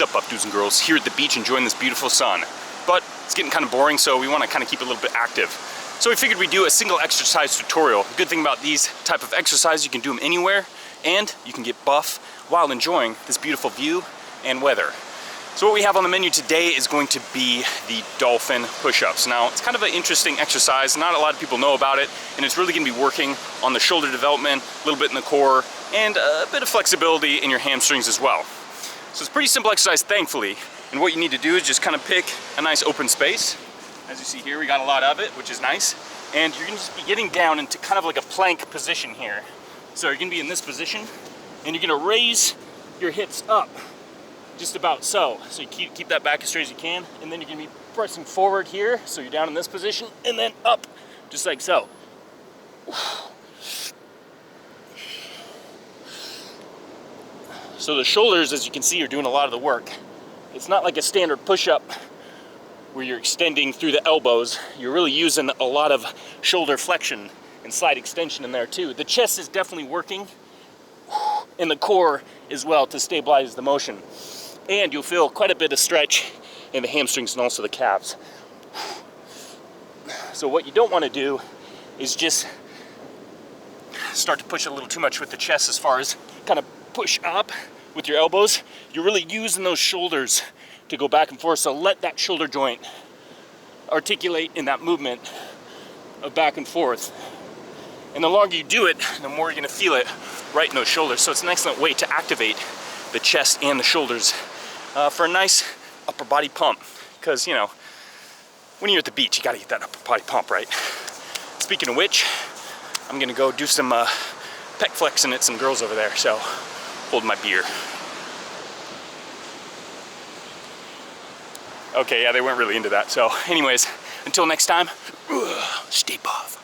What's up, buff dudes and girls? Here at the beach enjoying this beautiful sun. But it's getting kind of boring, so we want to kind of keep it a little bit active. So we figured we'd do a single exercise tutorial. The good thing about these type of exercises, you can do them anywhere, and you can get buff while enjoying this beautiful view and weather. So what we have on the menu today is going to be the Dolphin Push-Ups. Now, it's kind of an interesting exercise. Not a lot of people know about it, and it's really going to be working on the shoulder development, a little bit in the core, and a bit of flexibility in your hamstrings as well. So it's a pretty simple exercise, thankfully. And what you need to do is just kind of pick a nice open space. As you see here, we got a lot of it, which is nice. And you're gonna just be getting down into kind of like a plank position here. So you're gonna be in this position, and you're gonna raise your hips up, just about so. So you keep that back as straight as you can, and then you're gonna be pressing forward here, so you're down in this position, and then up, just like so. So the shoulders, as you can see, are doing a lot of the work. It's not like a standard push-up where you're extending through the elbows. You're really using a lot of shoulder flexion and slight extension in there too. The chest is definitely working, and the core as well to stabilize the motion. And you'll feel quite a bit of stretch in the hamstrings and also the calves. So what you don't want to do is just start to push a little too much with the chest as far as kind of push up with your elbows. You're really using those shoulders to go back and forth, so let that shoulder joint articulate in that movement of back and forth. And the longer you do it, the more you're gonna feel it right in those shoulders. So it's an excellent way to activate the chest and the shoulders for a nice upper body pump. Because, you know, when you're at the beach, you gotta get that upper body pump, right? Speaking of which, I'm gonna go do some pec flexing at some girls over there, so hold my beer. Okay, yeah, they weren't really into that. So anyways, until next time, stay buff.